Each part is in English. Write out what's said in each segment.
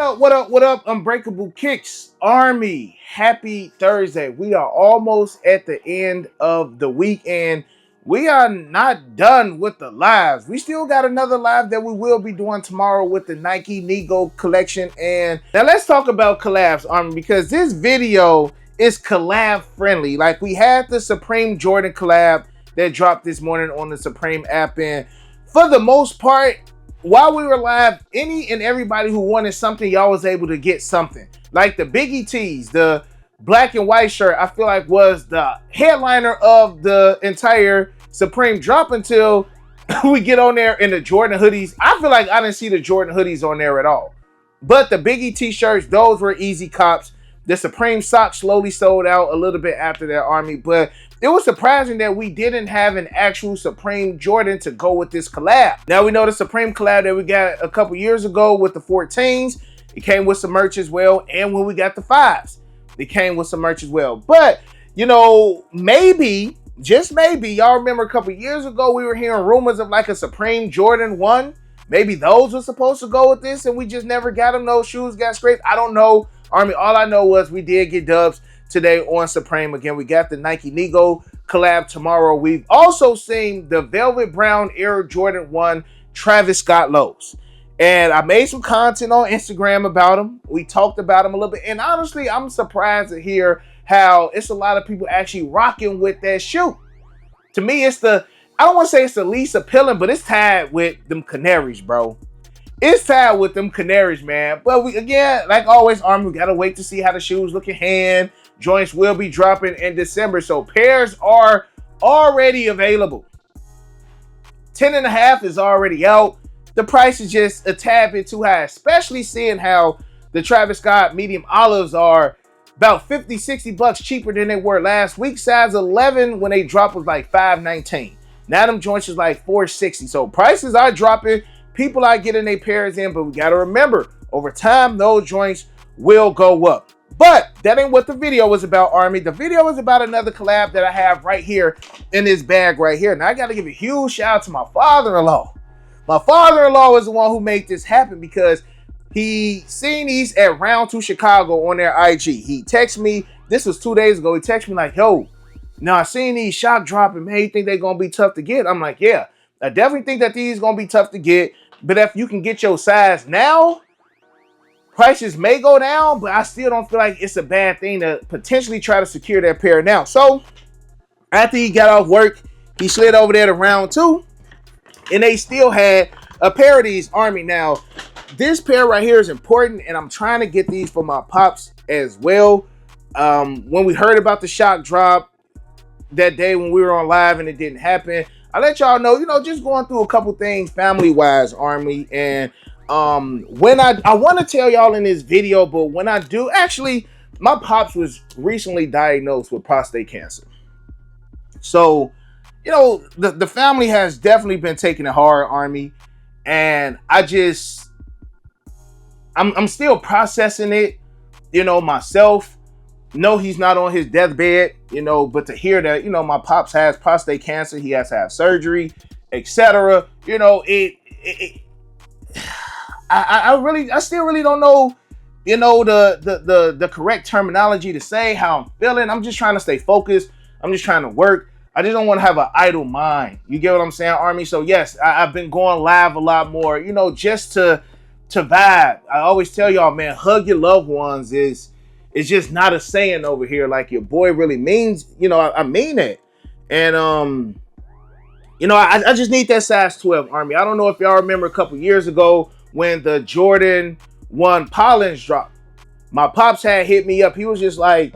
What up, Unbreakable Kicks Army? Happy Thursday. We are almost at the end of the weekend. We are not done with the lives. We still got another live that we will be doing tomorrow with the Nike Nego collection. And now let's talk about collabs, Army, because this video is collab friendly. Like, we had the Supreme Jordan collab that dropped this morning on the Supreme app, and for the most part, while we were live, any and everybody who wanted something, y'all was able to get something. Like the Biggie tees, the black and white shirt, I feel like was the headliner of the entire Supreme drop until we get on there in the Jordan hoodies. I feel like I didn't see the Jordan hoodies on there at all. But the Biggie t-shirts, those were easy cops. The Supreme socks slowly sold out a little bit after that, Army. But it was surprising that we didn't have an actual Supreme Jordan to go with this collab. Now we know the Supreme collab that we got a couple years ago with the 14s. It came with some merch as well. And when we got the 5s, it came with some merch as well. But, you know, maybe, just maybe, y'all remember a couple years ago we were hearing rumors of like a Supreme Jordan 1. Maybe those were supposed to go with this and we just never got them. Those shoes got scraped. I don't know, Army. All I know was we did get dubs today on Supreme. Again, we got the Nike Nego collab tomorrow. We've also seen the Velvet Brown Air Jordan 1 Travis Scott lows. And I made some content on Instagram about them. We talked about them a little bit. And honestly, I'm surprised to hear how it's a lot of people actually rocking with that shoe. To me, it's the, I don't want to say it's the least appealing, but it's tied with them canaries, bro. It's tied with them canaries, man. But we, again, like always, Army, we got to wait to see how the shoes look in hand. Joints will be dropping in December, so pairs are already available. 10.5 is already out. The price is just a tad bit too high, especially seeing how the Travis Scott medium olives are about 50, 60 bucks cheaper than they were last week. Size 11 when they dropped was like $5.19. Now them joints is like $4.60. So prices are dropping. People are getting their pairs in, but we got to remember, over time, those joints will go up. But that ain't what the video was about, Army. The video is about another collab that I have right here in this bag right here. Now, I got to give a huge shout out to my father-in-law. My father-in-law was the one who made this happen because he seen these at Round 2 Chicago on their IG. He texted me, this was 2 days ago. He texted me like, yo, now I seen these shock dropping, man. You think they're going to be tough to get? I'm like, yeah, I definitely think that these going to be tough to get. But if you can get your size now, prices may go down, but I still don't feel like it's a bad thing to potentially try to secure that pair now. So after he got off work, he slid over there to Round 2, and they still had a pair of these, Army. Now, this pair right here is important, and I'm trying to get these for my pops as well. When we heard about the shock drop that day when we were on live and it didn't happen, I let y'all know, you know, just going through a couple things family-wise, Army. And when I want to tell y'all in this video, but when I do, actually, my pops was recently diagnosed with prostate cancer. So, you know, the family has definitely been taking it hard, Army. And I'm still processing it, you know, myself. No, he's not on his deathbed, you know, but to hear that, you know, my pops has prostate cancer, he has to have surgery, etc. You know, I still really don't know, you know, the correct terminology to say how I'm feeling. I'm just trying to stay focused. I'm just trying to work. I just don't want to have an idle mind. You get what I'm saying, Army? So yes, I've been going live a lot more, you know, just to vibe. I always tell y'all, man, hug your loved ones is just not a saying over here. Like, your boy really means, you know, I mean it. And you know, I just need that size 12, Army. I don't know if y'all remember a couple years ago when the Jordan 1 Pollins dropped. My pops had hit me up. He was just like,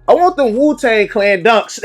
I want the Wu-Tang Clan dunks.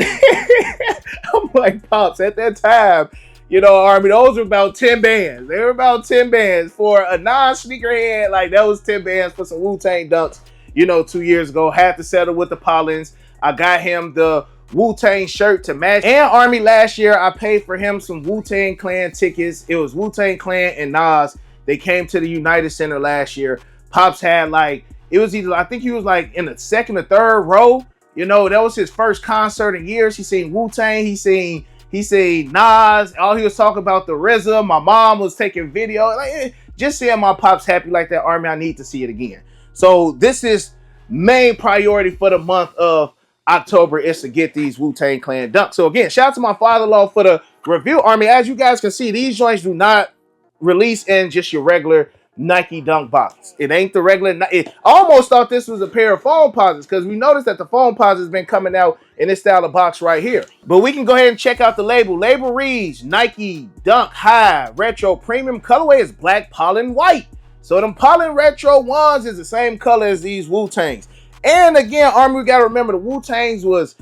I'm like, Pops, at that time, you know, Army, those were about 10 bands. They were about 10 bands. For a non-sneakerhead, like, that was 10 bands for some Wu-Tang dunks, you know, 2 years ago. Had to settle with the Pollins. I got him the Wu-Tang shirt to match. And Army, last year, I paid for him some Wu-Tang Clan tickets. It was Wu-Tang Clan and Nas. They came to the United Center last year. Pops had, like, it was either, I think he was like in the second or third row. You know, that was his first concert in years. He seen Wu-Tang, he seen Nas. All he was talking about the RZA. My mom was taking video. Like, just seeing my pops happy like that, Army, I need to see it again. So this is main priority for the month of October is to get these Wu-Tang Clan dunks. So again, shout out to my father-in-law for the review, Army. As you guys can see, these joints do not release in just your regular Nike dunk box. It ain't the regular. I almost thought this was a pair of foam posits because we noticed that the foam posit has been coming out in this style of box right here. But we can go ahead and check out the label. Label reads Nike Dunk High Retro Premium. Colorway is black pollen white. So them pollen retro ones is the same color as these Wu-Tangs. And again, Army, we got to remember the Wu-Tangs was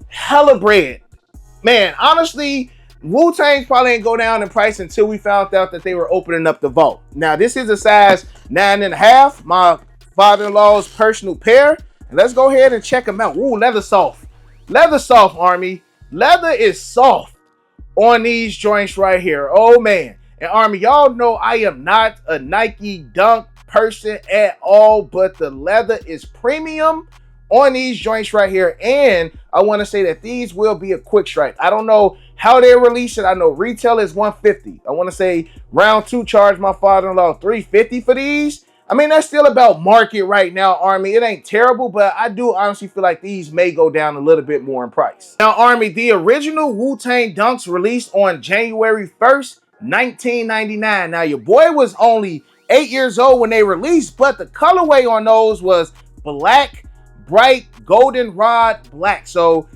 hella bread. Man, honestly, Wu-Tangs probably ain't go down in price until we found out that they were opening up the vault. Now, this is a size 9.5, my father-in-law's personal pair. And let's go ahead and check them out. Ooh, leather soft. Leather soft, Army. Leather is soft on these joints right here. Oh, man. And Army, y'all know I am not a Nike dunk person at all, but the leather is premium on these joints right here. And I want to say that these will be a quick strike. I don't know how they release it. I know retail is $150. I want to say round two charge my father-in-law $350 for these. I mean, that's still about market right now, Army. It ain't terrible, but I do honestly feel like these may go down a little bit more in price. Now, Army, the original Wu-Tang dunks released on January 1st, 1999. Now, your boy was only 8 years old when they released, but the colorway on those was black, bright goldenrod black. So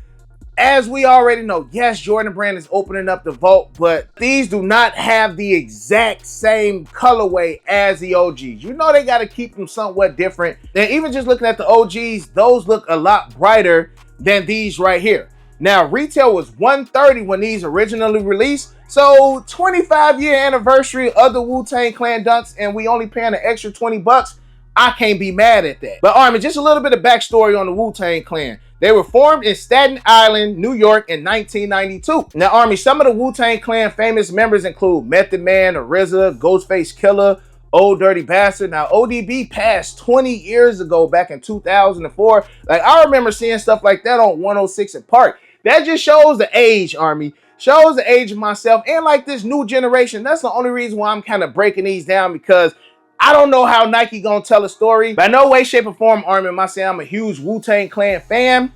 as we already know, yes, Jordan Brand is opening up the vault, but these do not have the exact same colorway as the OGs. You know they got to keep them somewhat different. And even just looking at the OGs, those look a lot brighter than these right here. Now, retail was $130 when these originally released. So 25-year anniversary of the Wu-Tang Clan dunks, and we only paying an extra 20 bucks. I can't be mad at that. But Army, just a little bit of backstory on the Wu-Tang Clan. They were formed in Staten Island, New York in 1992. Now, Army, some of the Wu-Tang Clan famous members include Method Man, RZA, Ghostface Killah, Old Dirty Bastard. Now, ODB passed 20 years ago, back in 2004. Like, I remember seeing stuff like that on 106 and Park. That just shows the age, Army. Shows the age of myself and like this new generation. That's the only reason why I'm kind of breaking these down, because I don't know how Nike gonna tell a story. By no way, shape, or form, Army, am I saying I'm a huge Wu-Tang Clan fan,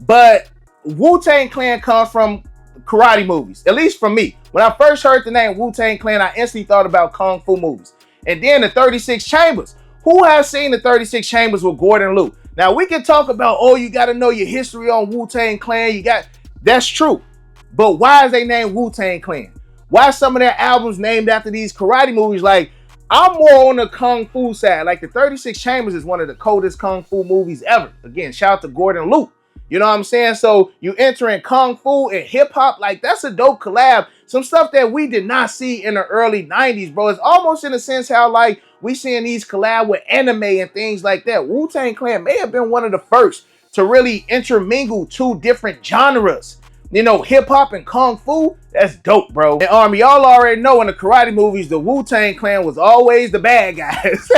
but Wu-Tang Clan comes from karate movies, at least for me. When I first heard the name Wu-Tang Clan, I instantly thought about Kung Fu movies. And then the 36 Chambers. Who has seen the 36 Chambers with Gordon Liu? Now, we can talk about, oh, you got to know your history on Wu-Tang Clan. That's true. But why is they named Wu-Tang Clan? Why some of their albums named after these karate movies? Like, I'm more on the Kung Fu side. Like, the 36 Chambers is one of the coldest Kung Fu movies ever. Again, shout out to Gordon Liu. You know what I'm saying? So you enter in Kung Fu and hip hop, like that's a dope collab. Some stuff that we did not see in the early 90s, bro. It's almost in a sense how like we seeing these collab with anime and things like that. Wu-Tang Clan may have been one of the first to really intermingle two different genres. You know, hip hop and Kung Fu, that's dope, bro. And Army, y'all already know in the karate movies, the Wu-Tang Clan was always the bad guys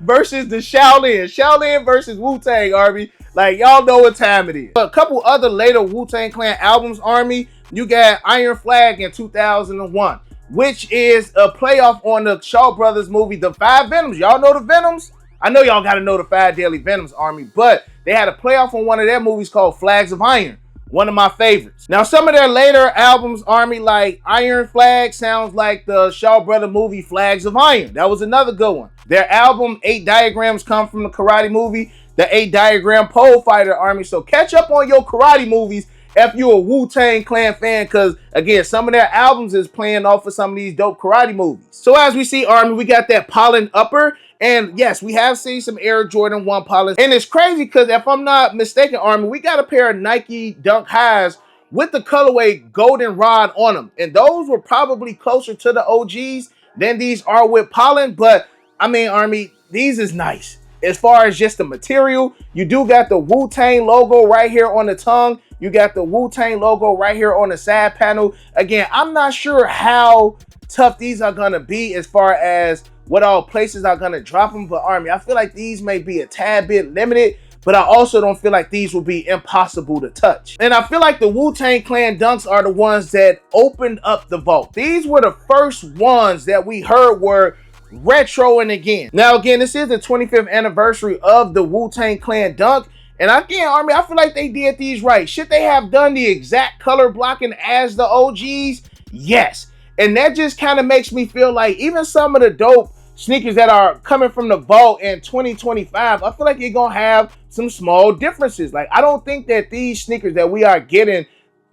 versus the Shaolin. Shaolin versus Wu-Tang, Army. Like, y'all know what time it is. But a couple other later Wu-Tang Clan albums, Army, you got Iron Flag in 2001, which is a playoff on the Shaw Brothers movie, The Five Venoms. Y'all know the Venoms? I know y'all got to know the Five Deadly Venoms, Army, but they had a playoff on one of their movies called Flags of Iron. One of my favorites. Now, some of their later albums, Army, like Iron Flag, sounds like the Shaw Brother movie Flags of Iron. That was another good one. Their album, 8 Diagrams, come from the karate movie, the 8 Diagram Pole Fighter, Army. So catch up on your karate movies if you're a Wu-Tang Clan fan, because, again, some of their albums is playing off of some of these dope karate movies. So as we see, Army, we got that pollen upper. And yes, we have seen some Air Jordan 1 polish. And it's crazy because if I'm not mistaken, Army, we got a pair of Nike Dunk Highs with the colorway goldenrod on them. And those were probably closer to the OGs than these are with pollen. But, I mean, Army, these is nice. As far as just the material, you do got the Wu-Tang logo right here on the tongue. You got the Wu-Tang logo right here on the side panel. Again, I'm not sure how tough these are going to be as far as what all places are going to drop them. But Army, I feel like these may be a tad bit limited, but I also don't feel like these will be impossible to touch. And I feel like the Wu-Tang Clan dunks are the ones that opened up the vault. These were the first ones that we heard were retroing again. Now, again, this is the 25th anniversary of the Wu-Tang Clan dunk. And again, Army, I feel like they did these right. Should they have done the exact color blocking as the OGs? Yes. And that just kind of makes me feel like even some of the dope sneakers that are coming from the vault in 2025, I feel like you're going to have some small differences. Like, I don't think that these sneakers that we are getting,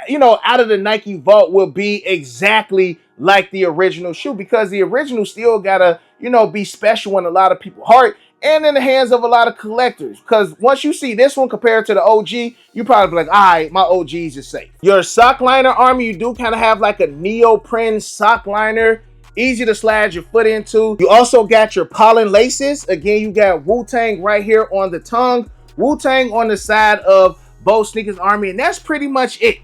you know, out of the Nike vault will be exactly like the original shoe, because the original still gotta, you know, be special in a lot of people's heart and in the hands of a lot of collectors. Because once you see this one compared to the OG, you probably be like, all right, my OGs is safe. Your sock liner, Army, you do kind of have like a neoprene sock liner, easy to slide your foot into. You also got your pollen laces. Again, you got Wu-Tang right here on the tongue, Wu-Tang on the side of both sneakers, Army, and that's pretty much it.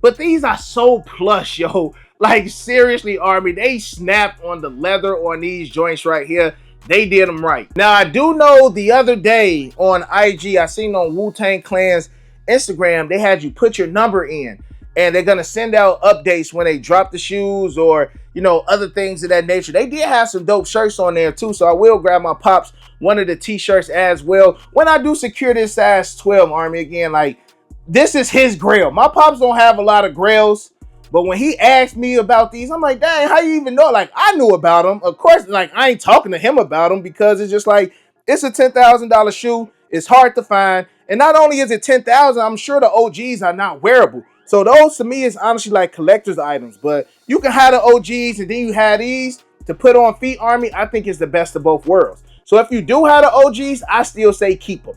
But these are so plush, yo. Like, seriously, Army, they snapped on the leather on these joints right here. They did them right. Now, I do know the other day on IG, I seen on Wu-Tang Clan's Instagram, they had you put your number in, and they're going to send out updates when they drop the shoes or, you know, other things of that nature. They did have some dope shirts on there, too, so I will grab my pops one of the t-shirts as well when I do secure this size 12, Army. Again, like, this is his grail. My pops don't have a lot of grails, but when he asked me about these, I'm like, dang, how you even know? Like, I knew about them. Of course, like, I ain't talking to him about them because it's just like, it's a $10,000 shoe. It's hard to find. And not only is it $10,000, I'm sure the OGs are not wearable. So those to me is honestly like collector's items. But you can have the OGs and then you have these to put on feet, Army. I think it's the best of both worlds. So if you do have the OGs, I still say keep them.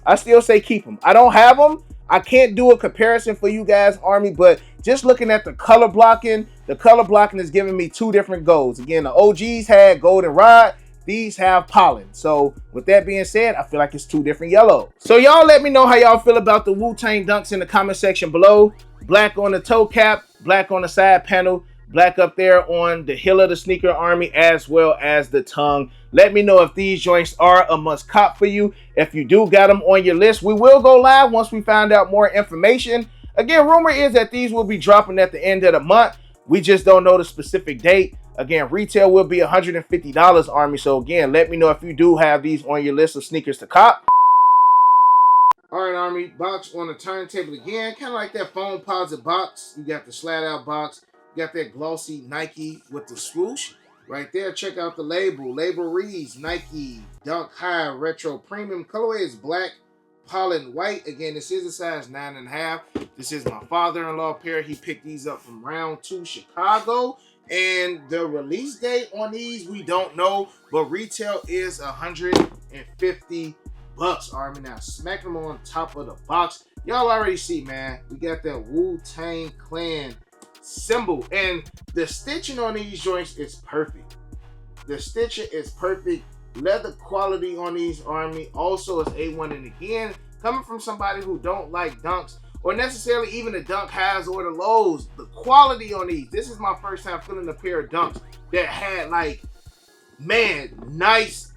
I still say keep them. I don't have them. I can't do a comparison for you guys, Army, but just looking at the color blocking is giving me two different golds. Again, the OGs had golden rod. These have pollen. So with that being said, I feel like it's two different yellows. So y'all let me know how y'all feel about the Wu-Tang dunks in the comment section below. Black on the toe cap, black on the side panel, black up there on the heel of the sneaker, Army, as well as the tongue. Let me know if these joints are a must cop for you. If you do got them on your list, we will go live once we find out more information. Again, rumor is that these will be dropping at the end of the month. We just don't know the specific date. Again, retail will be $150, Army. So again, let me know if you do have these on your list of sneakers to cop. All right, Army, box on the turntable again. Kind of like that phone posit box. You got the slide out box. You got that glossy Nike with the swoosh. Right there, check out the label. Label reads Nike Dunk High Retro Premium. Colorway is black, pollen white. Again, this is a size 9.5. This is my father-in-law pair. He picked these up from Round 2 Chicago. And the release date on these, we don't know. But retail is $150, Army. Now, smack them on top of the box. Y'all already see, man. We got that Wu-Tang Clan symbol, and the stitching on these joints is perfect. The stitching is perfect. Leather quality on these, Army, also is A1. And again, coming from somebody who don't like dunks or necessarily even the dunk highs or the lows, the quality on these, this is my first time feeling a pair of dunks that had, like, man, nice,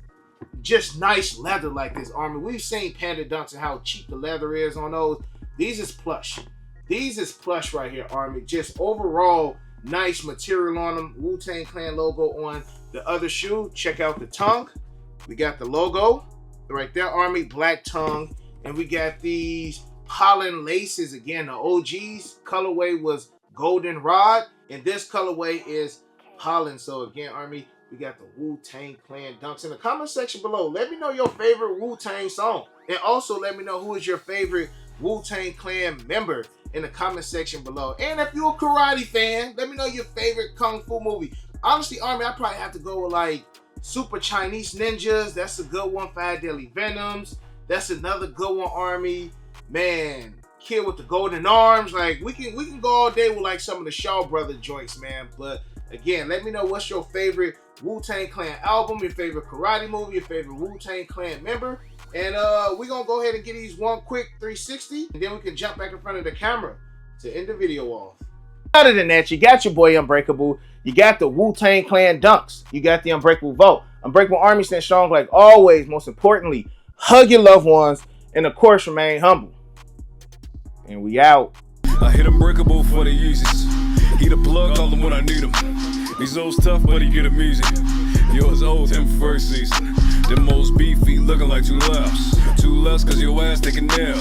just nice leather like this, Army. We've seen Panda dunks and how cheap the leather is on those. These is plush. These is plush right here, Army. Just overall nice material on them. Wu-Tang Clan logo on the other shoe. Check out the tongue. We got the logo right there, Army. Black tongue. And we got these pollen laces. Again, the OG's colorway was golden rod. And this colorway is pollen. So again, Army, we got the Wu-Tang Clan dunks. In the comment section below, let me know your favorite Wu-Tang song. And also let me know who is your favorite Wu-Tang Clan member in the comment section below. And if you're a karate fan, let me know your favorite kung fu movie. Honestly, Army, I probably have to go with like Super Chinese Ninjas. That's a good one. Five Deadly Venoms. That's another good one, Army. Man, Kid with the Golden Arms. Like, we can go all day with like some of the Shaw Brothers joints, man. But again, let me know what's your favorite Wu-Tang Clan album, your favorite karate movie, your favorite Wu-Tang Clan member. And we're going to go ahead and get these one quick 360. And then we can jump back in front of the camera to end the video off. Other than that, you got your boy Unbreakable. You got the Wu-Tang Clan dunks. You got the Unbreakable Vault. Unbreakable Army stand strong like always. Most importantly, hug your loved ones. And of course, remain humble. And we out. I hit Unbreakable for the users. He the plug, call him when I need him. These old stuff, but he get amusing. Yours old him first season. The most beefy looking like two lefts. Two lefts cause your ass taking nail.